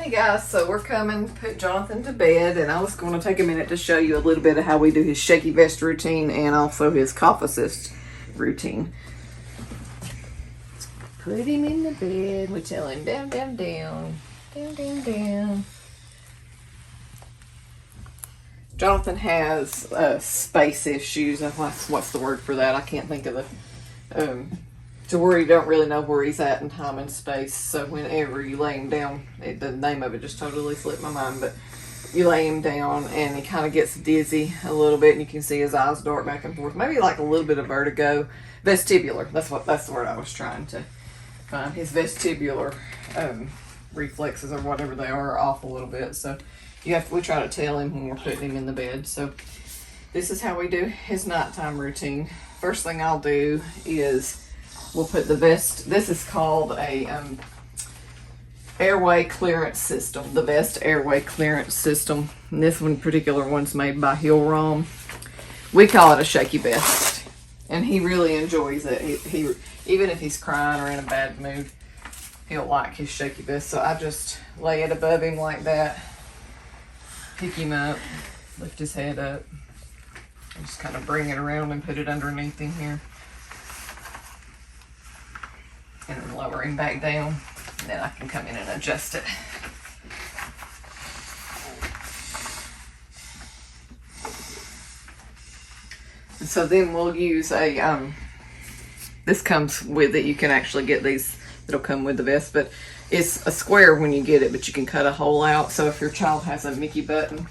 Hey guys, so we're coming to put Jonathan to bed, and I was going to take a minute to show you a little bit of how we do his shaky vest routine and also his cough assist routine. Put him in the bed. We tell him down, down, down, down, down, down. Jonathan has space issues. What's the word for that? I can't think of the to where you don't really know where he's at in time and space. So whenever you lay him down, the name of it just totally slipped my mind, but you lay him down and he kind of gets dizzy a little bit, and you can see his eyes dart back and forth. Maybe like a little bit of vertigo. Vestibular. That's the word I was trying to find. His vestibular reflexes or whatever they are off a little bit. So we try to tell him when we're putting him in the bed. So this is how we do his nighttime routine. First thing I'll do is we'll put the vest. This is called a airway clearance system. The vest airway clearance system. And this one particular one's made by Hill-Rom. We call it a shaky vest, and he really enjoys it. He even if he's crying or in a bad mood, he'll like his shaky vest. So I just lay it above him like that, pick him up, lift his head up, and just kind of bring it around and put it underneath him here. And then lower him back down, and then I can come in and adjust it. And so then we'll use a, this comes with it. You can actually get these that'll come with the vest, but it's a square when you get it, but you can cut a hole out. So if your child has a Mickey button,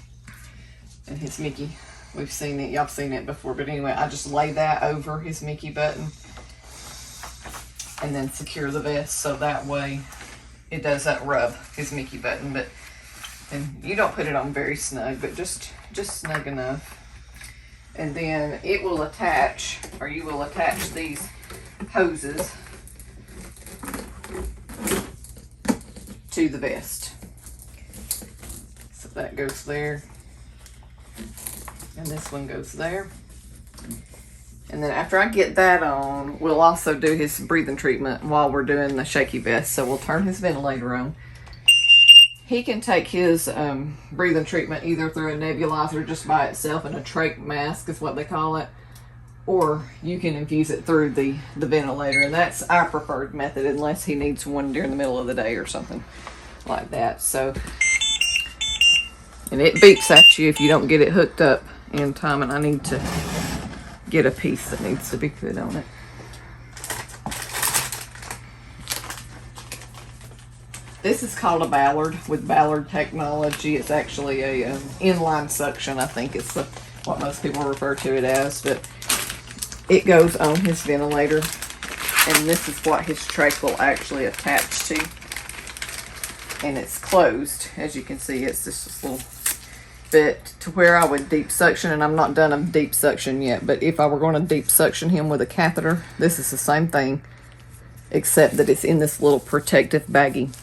and his Mickey, we've seen it, y'all seen it before, but anyway, I just lay that over his Mickey button and then secure the vest, so that way it does that rub his Mickey button. But and you don't put it on very snug, but just snug enough. And then it will attach, or you will attach these hoses to the vest. So that goes there, and this one goes there. And then after I get that on, we'll also do his breathing treatment while we're doing the shaky vest. So we'll turn his ventilator on. He can take his breathing treatment either through a nebulizer just by itself, and a trach mask is what they call it, or you can infuse it through the ventilator, and that's our preferred method unless he needs one during the middle of the day or something like that. So, and it beeps at you if you don't get it hooked up in time, and I need to get a piece that needs to be put on it. This is called a Ballard with Ballard technology. It's actually a inline suction, I think it's what most people refer to it as, but it goes on his ventilator, and this is what his trach will actually attach to, and it's closed. As you can see, it's just this little bit to where I would deep suction, and I'm not done a deep suction yet, but if I were going to deep suction him with a catheter, this is the same thing, except that it's in this little protective baggie,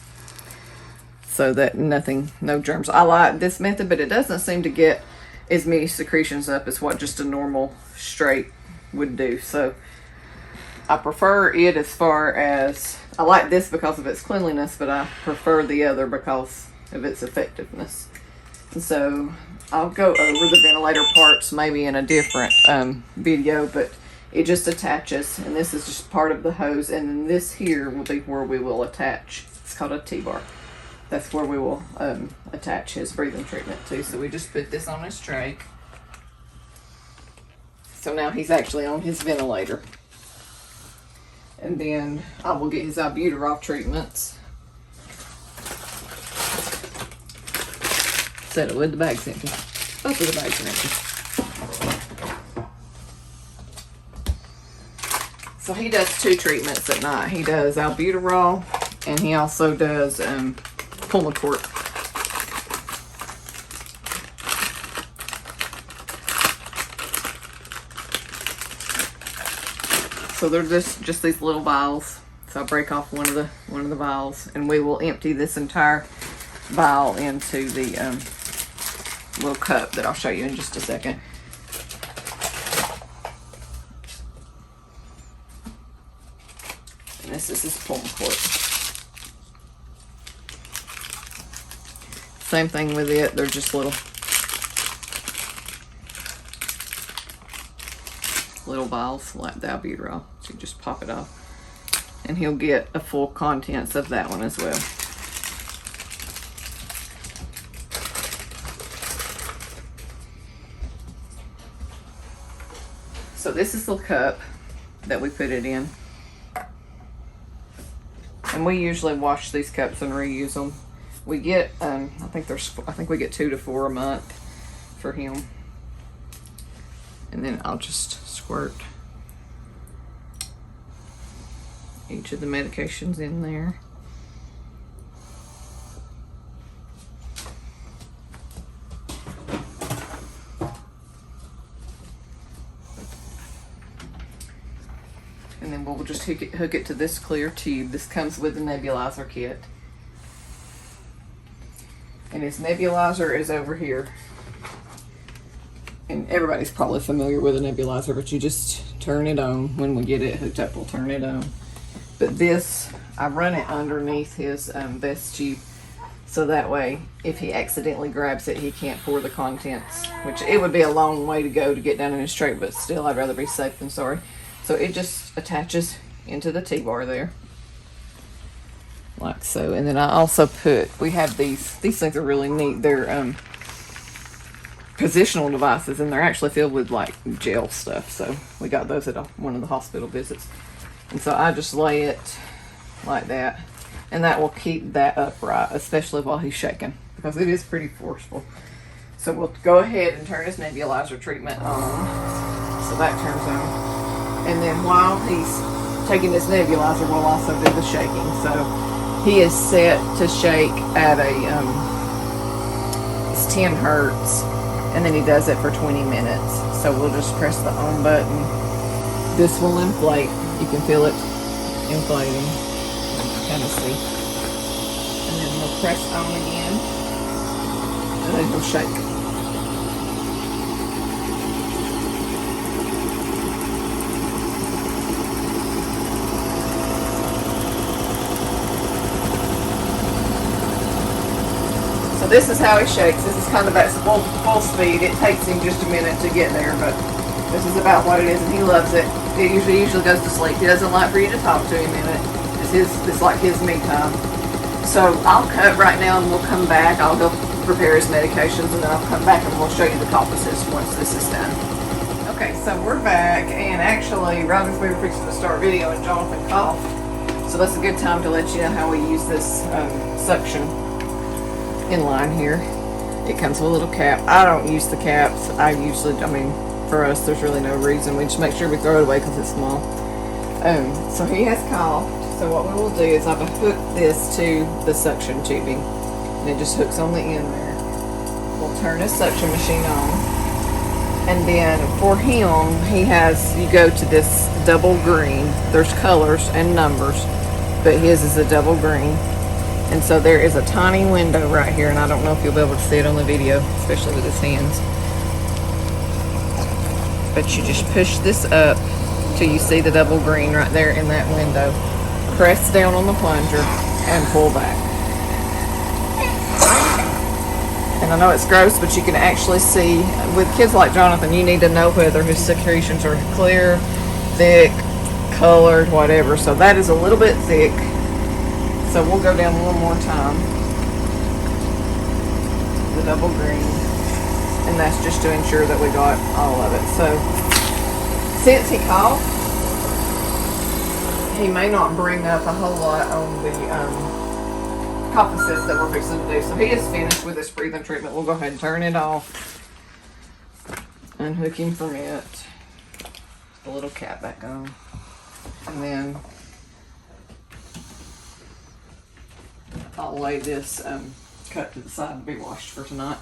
so that no germs. I like this method, but it doesn't seem to get as many secretions up as what just a normal straight would do. So I prefer it as far as, I like this because of its cleanliness, but I prefer the other because of its effectiveness. And so I'll go over the ventilator parts maybe in a different video, but it just attaches, and this is just part of the hose, and then this here will be where we will attach. It's called a T-bar. That's where we will attach his breathing treatment to. So we just put this on his trach. So now he's actually on his ventilator. And then I will get his albuterol treatments. Set it with the bag's empty. Both of the bags are empty. So he does 2 treatments at night. He does albuterol, and he also does Pulmicort. So they're just these little vials. So I break off one of the vials, and we will empty this entire vial into the little cup that I'll show you in just a second. And this is his Pulmicort. Same thing with it. They're just little vials like the albuterol. So you just pop it off. And he'll get a full contents of that one as well. So this is the cup that we put it in. And we usually wash these cups and reuse them. We get, I think we get 2 to 4 a month for him. And then I'll just squirt each of the medications in there. And then we'll just hook it to this clear tube. This comes with the nebulizer kit. And his nebulizer is over here. And everybody's probably familiar with a nebulizer, but you just turn it on. When we get it hooked up, we'll turn it on. But this, I run it underneath his vest tube, so that way, if he accidentally grabs it, he can't pour the contents, which it would be a long way to go to get down in his tray, but still, I'd rather be safe than sorry. So it just attaches into the T-bar there, like so. And then I also we have these things are really neat. They're positional devices, and they're actually filled with like gel stuff. So we got those at one of the hospital visits. And so I just lay it like that, and that will keep that upright, especially while he's shaking, because it is pretty forceful. So we'll go ahead and turn his nebulizer treatment on. So that turns on. And then while he's taking his nebulizer, we'll also do the shaking. So he is set to shake at it's 10 hertz, and then he does it for 20 minutes. So we'll just press the on button. This will inflate. You can feel it inflating. You can kind of see. And then we'll press on again, and then he'll shake. So this is how he shakes. This is kind of at full speed. It takes him just a minute to get there, but this is about what it is, and he loves it. He usually goes to sleep. He doesn't like for you to talk to him in it. It's like his me time. So I'll cut right now, and we'll come back. I'll go prepare his medications, and then I'll come back and we'll show you the cough assist once this is done. Okay, so we're back, and actually, right as we were fixing to start video, and Jonathan coughed. So that's a good time to let you know how we use this suction Inline here. It comes with a little cap. I don't use the caps. For us, there's really no reason. We just make sure we throw it away because it's small. So he has coughed. So what we will do is I've hooked this to the suction tubing, and it just hooks on the end there. We'll turn his suction machine on, and then for him, you go to this double green. There's colors and numbers, but his is a double green. And so there is a tiny window right here, and I don't know if you'll be able to see it on the video, especially with his hands. But you just push this up till you see the double green right there in that window. Press down on the plunger and pull back. And I know it's gross, but you can actually see, with kids like Jonathan, you need to know whether his secretions are clear, thick, colored, whatever. So that is a little bit thick. So we'll go down one more time. The double green. And that's just to ensure that we got all of it. So since he coughed, he may not bring up a whole lot on the cough assist that we're fixing to do. So he is finished with this breathing treatment. We'll go ahead and turn it off. Unhook him from it. The little cap back on. And then I'll lay this cut to the side to be washed for tonight.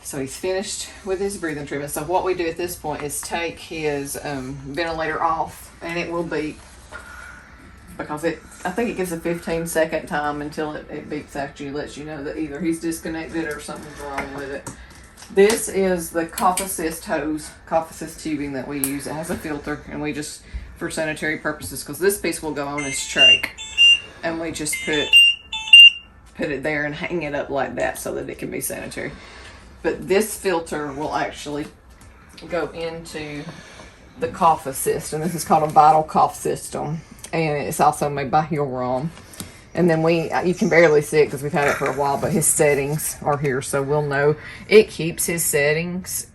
So he's finished with his breathing treatment. So what we do at this point is take his ventilator off, and it will beep, because I think it gives a 15-second time until it beeps after you, lets you know that either he's disconnected or something's wrong with it. This is the cough assist hose, cough assist tubing that we use. It has a filter, and we just, for sanitary purposes, because this piece will go on his trach. And we just put put it there and hang it up like that so that it can be sanitary. But this filter will actually go into the cough assist, and this is called a Vital Cough System, and it's also made by Hillrom. And then you can barely see it because we've had it for a while, but his settings are here, so we'll know. It keeps his settings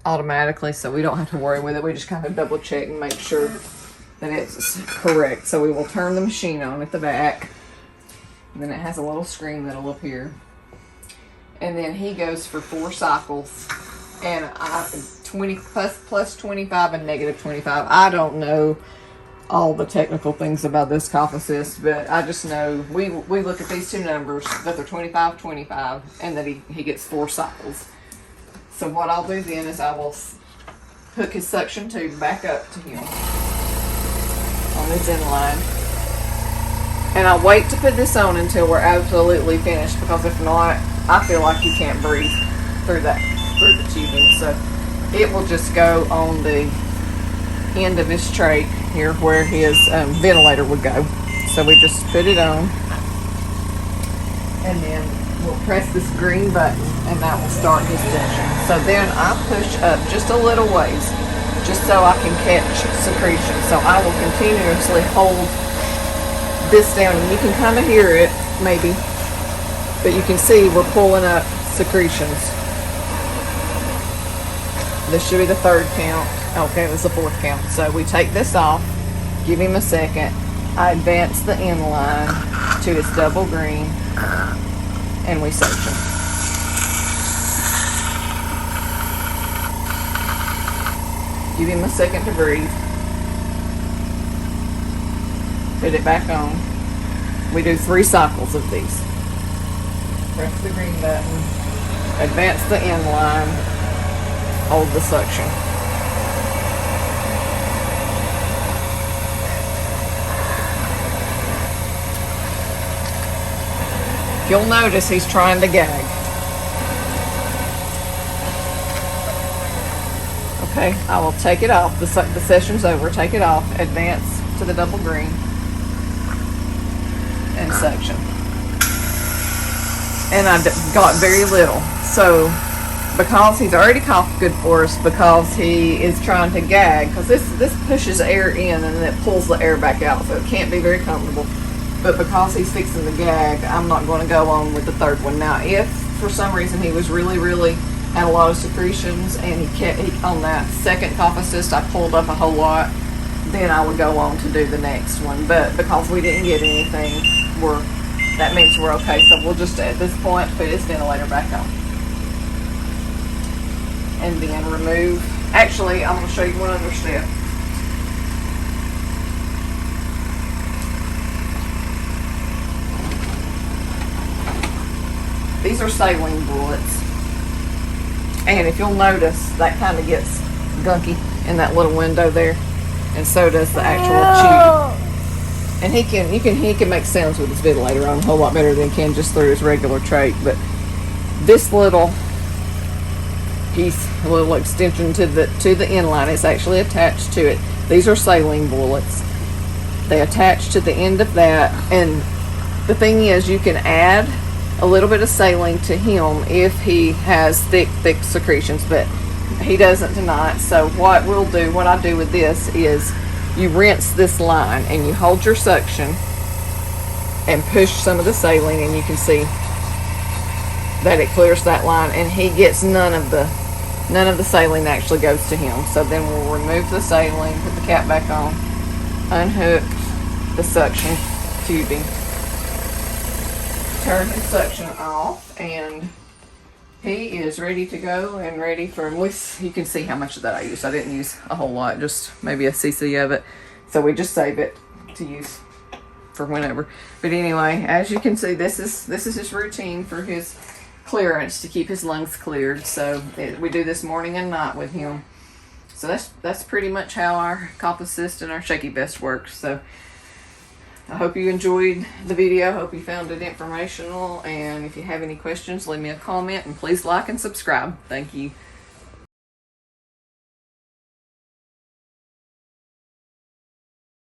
automatically, so we don't have to worry with it. We just kind of double check and make sure that it's correct. So we will turn the machine on at the back, and then it has a little screen that'll appear. And then he goes for 4 cycles, and 20 plus 25 and negative 25. I don't know all the technical things about this cough assist, but I just know we look at these two numbers, that they're 25, 25, and that he gets 4 cycles. So what I'll do then is I will hook his suction tube back up to him on his Inline. And I'll wait to put this on until we're absolutely finished, because if not, I feel like you can't breathe through the tubing. So it will just go on the end of his trach here where his ventilator would go. So we just put it on, and then we'll press this green button, and that will start his suction. So then I push up just a little ways, just so I can catch secretion. So I will continuously hold this down, and you can kind of hear it maybe, but you can see we're pulling up secretions. This should be the 3rd count. Okay, it was the 4th count. So we take this off, give him a second. I advance the Inline to its double green, and we suction. Give him a second to breathe. Put it back on. We do 3 cycles of these. Press the green button, advance the Inline, hold the suction. You'll notice he's trying to gag. Okay, I will take it off. The session's over. Take it off. Advance to the double green and suction. And I got very little. So because he's already coughed good for us, because he is trying to gag, because this pushes air in and then it pulls the air back out, so it can't be very comfortable. But because he's fixing the gag, I'm not going to go on with the 3rd one. Now, if for some reason he was really had a lot of secretions, and he on that 2nd cough assist I pulled up a whole lot, then I would go on to do the next one. But because we didn't get anything, that means we're okay. So we'll just at this point put his ventilator back on, and then remove. Actually, I'm going to show you one other step. These are saline bullets, and if you'll notice, that kind of gets gunky in that little window there, and so does the actual tube. And he can make sounds with his ventilator on a whole lot better than he can just through his regular trach. But this little piece, a little extension to the Inline, it's actually attached to it. These are saline bullets. They attach to the end of that, and the thing is, you can add a little bit of saline to him if he has thick secretions, but he doesn't tonight. So what I do with this is you rinse this line and you hold your suction and push some of the saline, and you can see that it clears that line, and he gets none of the saline actually goes to him. So then we'll remove the saline, put the cap back on, unhook the suction tubing, turn his suction off, and he is ready to go and ready for, you can see how much of that I used. I didn't use a whole lot, just maybe a cc of it. So we just save it to use for whenever. But anyway, as you can see, this is his routine for his clearance, to keep his lungs cleared. So we do this morning and night with him. So that's pretty much how our cough assist and our Shaky vest works. So I hope you enjoyed the video. I hope you found it informational. And if you have any questions, leave me a comment, and please like and subscribe. Thank you.